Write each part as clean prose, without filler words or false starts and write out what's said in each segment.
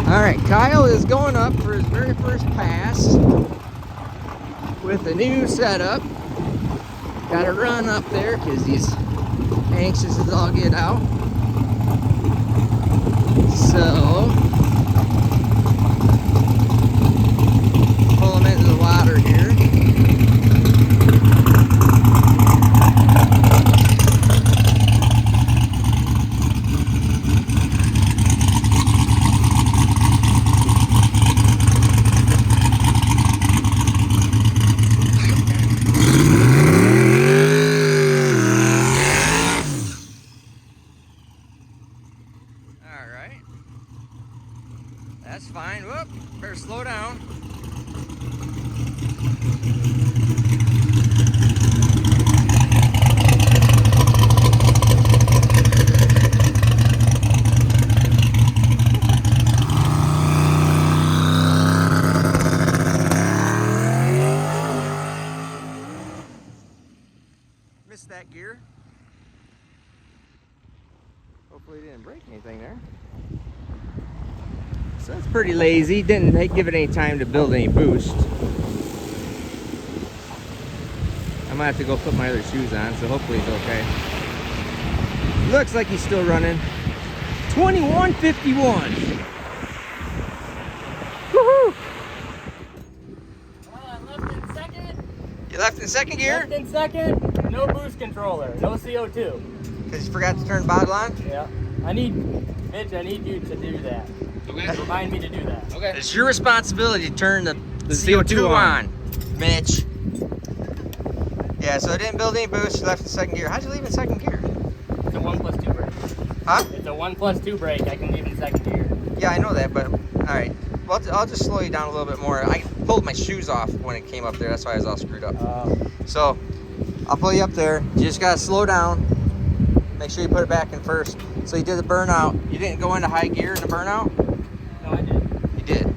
Alright, Kyle is going up for his very first pass with a new setup. Gotta run up there because he's anxious as all get out. So, pull him into the water here. Alright. That's fine. Whoop, better slow down. Missed that gear. Hopefully didn't break anything there. So it's pretty lazy. Didn't give it any time to build any boost. I might have to go put my other shoes on, so hopefully it's okay. Looks like he's still running. 21:51. Woohoo! Well, I left in second. You left in second gear? Left in second. No boost controller. No CO2. Because you forgot to turn bottle on? Yeah. Mitch, I need you to do that. Okay. Remind me to do that. Okay. It's your responsibility to turn the CO2 on, Mitch. Yeah, so it didn't build any boost. You left in second gear. How'd you leave in second gear? It's a 1+2 brake. Huh? It's a 1+2 brake. I can leave in second gear. Yeah, I know that, but alright. Well, I'll just slow you down a little bit more. I pulled my shoes off when it came up there. That's why I was all screwed up. So, I'll pull you up there. You just gotta slow down. Make sure you put it back in first. So you did the burnout. You didn't go into high gear in the burnout? No, I did. You did.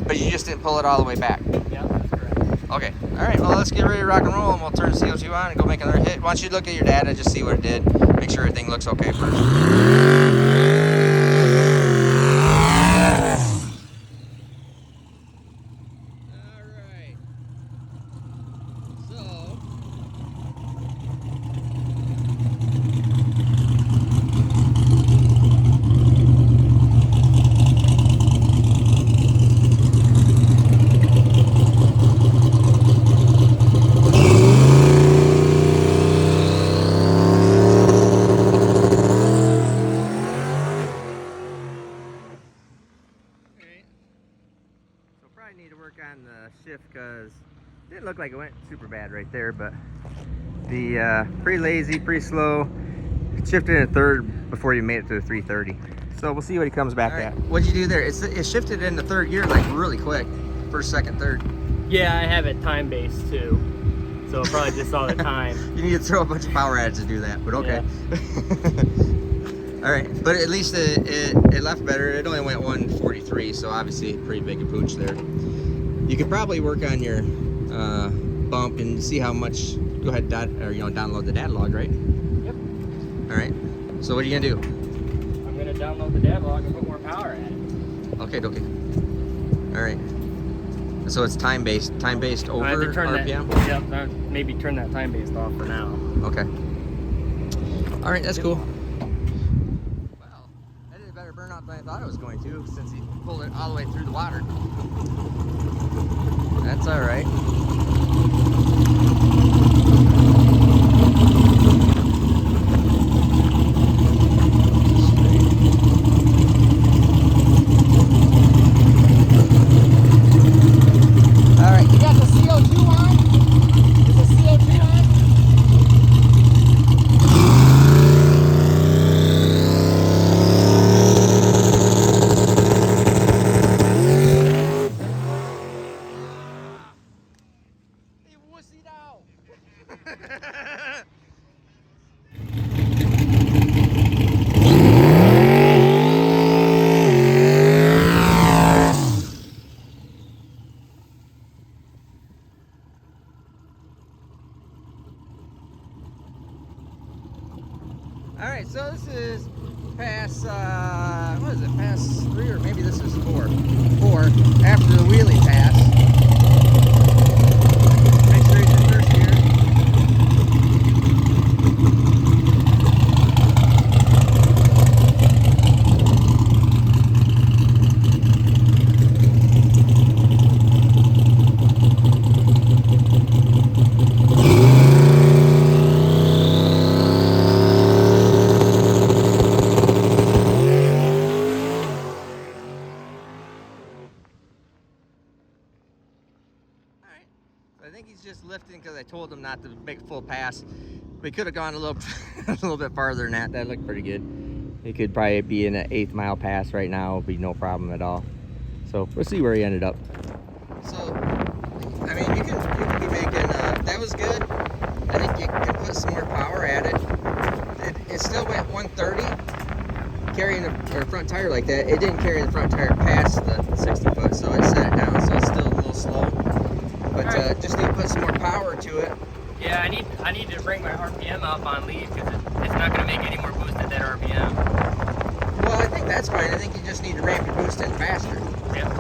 But you just didn't pull it all the way back. Yeah, that's correct. Okay. Alright, well let's get ready to rock and roll and we'll turn CO2 on and go make another hit. Why don't you look at your data, just see what it did. Make sure everything looks okay first. Probably need to work on the shift because it didn't look like it went super bad right there, but the pretty lazy, pretty slow. It shifted in a third before you made it to the 330. So we'll see what he comes back at. What'd you do there? It shifted in the third gear like really quick. First, second, third. Yeah, I have it time-based too. So probably just saw the time. You need to throw a bunch of power at it to do that, but okay. Yeah. All right, but at least it left better. It only went 143, so obviously pretty big a pooch there. You could probably work on your bump and see how much. Go ahead, download the data log, right? Yep. All right. So what are you gonna do? I'm gonna download the data log and put more power at it. Okay. All right. So it's time-based over I have to turn RPM? That, yep, maybe turn that time-based off for now. Okay. All right, that's cool. Well, that did a better burnout than I thought it was going to, since he pulled it all the way through the water. That's all right. Alright, so this is pass, what is it, pass 3, or maybe this is after the wheelie pass. Make sure he's in first gear. I think he's just lifting because I told him not to make full pass. We could have gone a little, a little bit farther than that. That looked pretty good. He could probably be in an 8th mile pass right now. It'll be no problem at all. So we'll see where he ended up. So, I mean, you can be making, that was good. I think you can put some more power at it. It still went 130. Carrying a front tire like that, it didn't carry the front tire past the 60 foot, so I set it down, so it's still a little slow. But just need to put some more power to it. Yeah, I need to bring my RPM up on lead because it's not going to make any more boost at that RPM. Well, I think that's fine. I think you just need to ramp your boost in faster. Yep.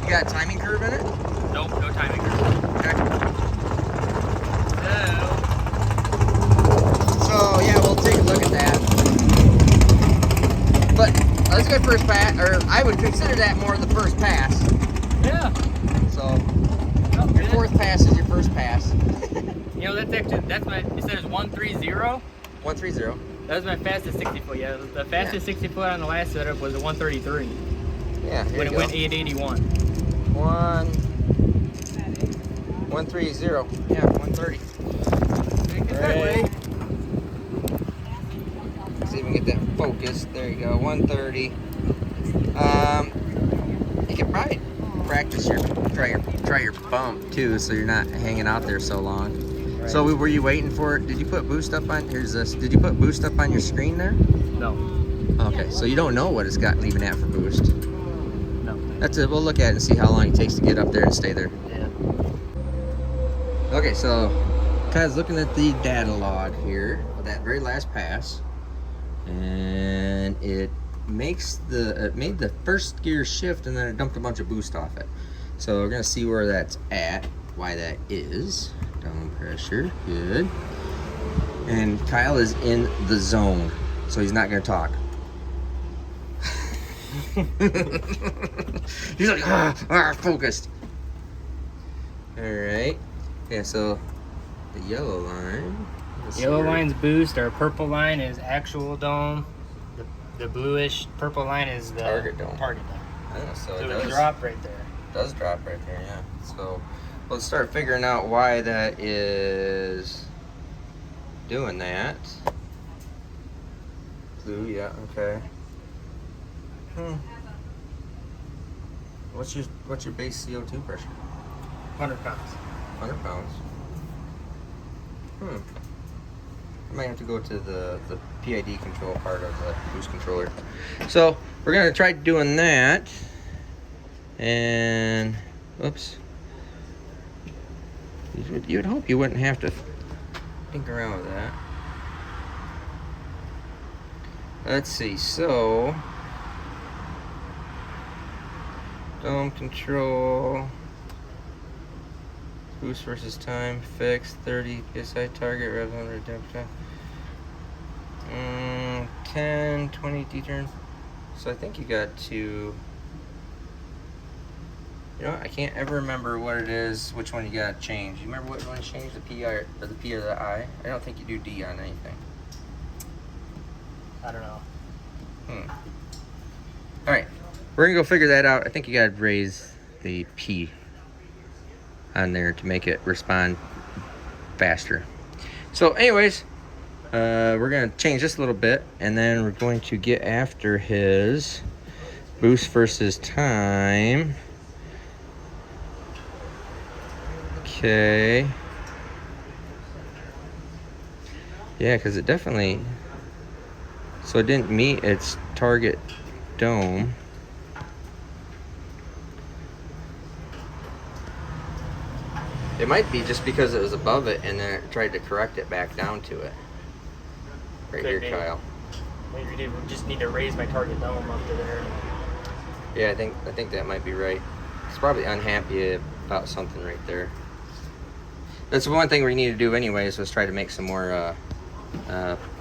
You got a timing curve in it? Nope, no timing curve. Okay. So yeah, we'll take a look at that. But let's go first pass, or I would consider that more the first pass. yeah. So your fourth pass is your first pass. You know, that's my, it says 130. 130. That was my fastest 60 foot. Yeah, the fastest 60 foot on the last setup was a 133. Yeah, when it went 881. 130. Yeah, 130. That way. Let's see if we can get that focused. There you go, 130. You can probably practice try your bump too, so you're not hanging out there so long. Right. So were you waiting for it? Did you put boost up on? Here's this. Did you put boost up on your screen there? No. Okay, so you don't know what it's got leaving at for boost. No. That's it. We'll look at it and see how long it takes to get up there and stay there. Yeah. Okay, so Kyle's looking at the data log here of that very last pass, and it made the first gear shift, and then it dumped a bunch of boost off it. So we're gonna see where that's at, why that is. Down pressure, good. And Kyle is in the zone, so he's not gonna talk. He's like, focused. All right. Yeah, so the yellow line. Yellow line's boost. Our purple line is actual dome. The bluish purple line is the target dome. Yeah, so it does drop right there. It does drop right there, yeah. So let's start figuring out why that is doing that. Blue, yeah, okay. What's your base CO2 pressure? 100 pounds. 100 pounds. I might have to go to the PID control part of the boost controller. So we're gonna try doing that. And oops. You would hope you wouldn't have to think around with that. Let's see, so dome control, boost versus time, fixed, 30 PSI target, revs under temperature, 10, 20 D-turn. So I think you got to, you know what, I can't ever remember what it is, which one you gotta change. You remember which one you changed, the P or the P or the I? I don't think you do D on anything. I don't know. All right, we're gonna go figure that out. I think you gotta raise the P on there to make it respond faster. So anyways, we're gonna change this a little bit, and then we're going to get after his boost versus time. Okay. Yeah, because it definitely, so it didn't meet its target dome. It might be just because it was above it and then it tried to correct it back down to it. Right here, Kyle. Maybe we just need to raise my target dome up to there. Yeah, I think that might be right. It's probably unhappy about something right there. That's the one thing we need to do anyways, was try to make some more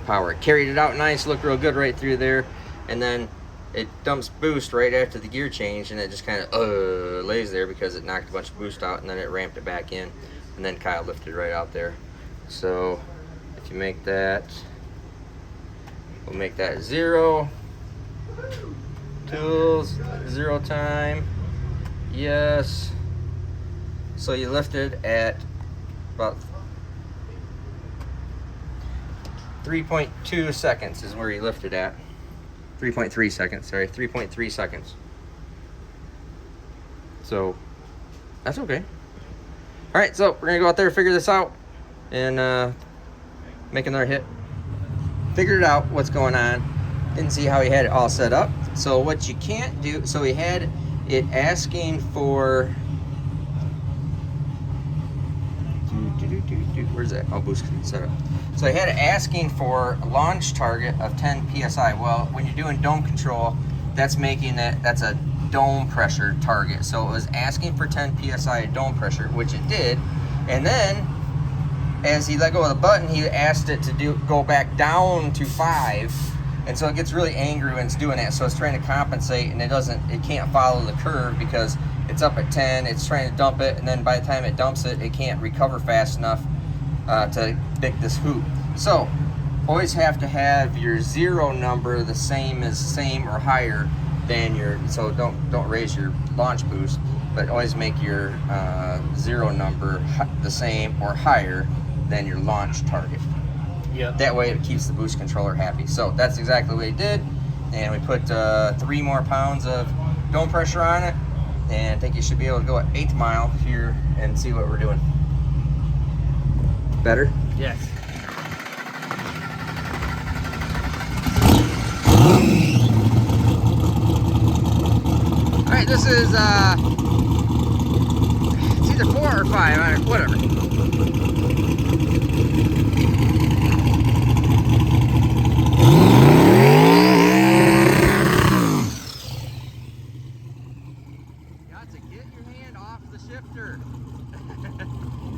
power. It carried it out nice, looked real good right through there, and then it dumps boost right after the gear change, and it just kind of lays there because it knocked a bunch of boost out, and then it ramped it back in, and then Kyle lifted right out there. So if you make that, we'll make that 0. Tools, 0 time. Yes. So you lifted at about 3.2 seconds is where you lifted at. 3.3 seconds, sorry, 3.3 seconds. So that's okay. All right, so we're gonna go out there, figure this out, and make another hit. Figured it out, what's going on. Didn't see how he had it all set up. So what you can't do, so he had it asking for, where's that? Oh, boost setup. So he had it asking for a launch target of 10 PSI. Well, when you're doing dome control, that's making it, that's a dome pressure target. So it was asking for 10 PSI dome pressure, which it did. And then as he let go of the button, he asked it to go back down to 5. And so it gets really angry when it's doing that. So it's trying to compensate, and it can't follow the curve because it's up at 10, it's trying to dump it, and then by the time it dumps it, it can't recover fast enough to pick this hoop. So always have to have your 0 number the same or higher than your, so don't raise your launch boost, but always make your 0 number the same or higher than your launch target. Yep. That way it keeps the boost controller happy. So that's exactly what he did. And we put 3 more pounds of dome pressure on it. And I think you should be able to go at 8th mile here and see what we're doing. Better? Yes. All right, this is, it's either 4 or 5, whatever.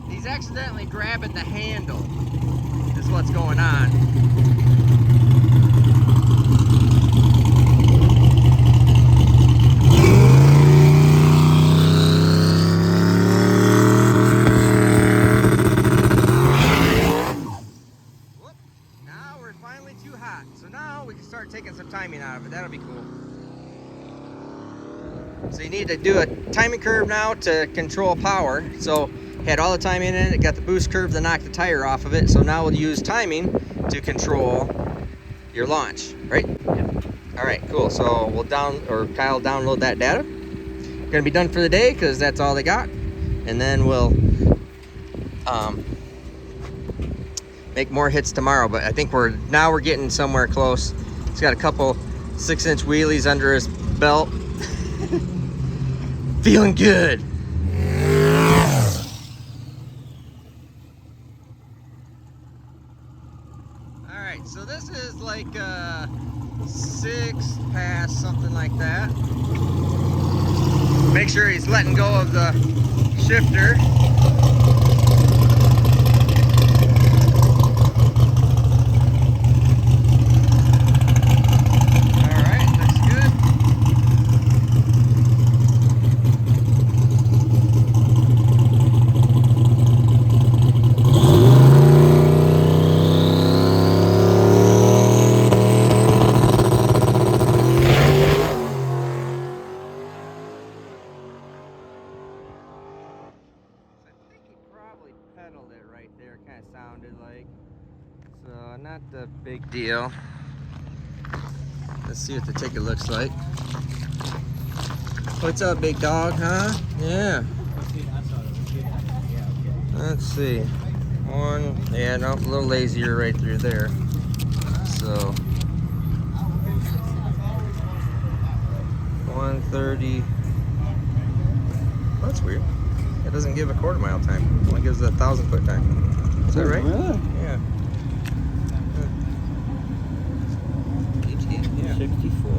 He's accidentally grabbing the handle, is what's going on. Whoop. Now we're finally too hot, so now we can start taking some timing out of it. That'll be cool. So you need to do a timing curve now to control power. So had all the timing in it, got the boost curve to knock the tire off of it. So now we'll use timing to control your launch, right? Yep. All right, cool. So we'll Kyle download that data. Gonna be done for the day because that's all they got. And then we'll make more hits tomorrow. But I think we're getting somewhere close. He's got a couple 6-inch wheelies under his belt. Feeling good. All right, so this is like 6th pass, something like that. Make sure he's letting go of the shifter. Pedaled it right there, kind of sounded like. So not the big deal. Let's see what the ticket looks like. What's up, big dog, huh? Yeah. Let's see. Yeah, no, a little lazier right through there. So 130. That's weird. It doesn't give a quarter mile time. It only gives a 1,000-foot time. Is that right? Really? Yeah. 64.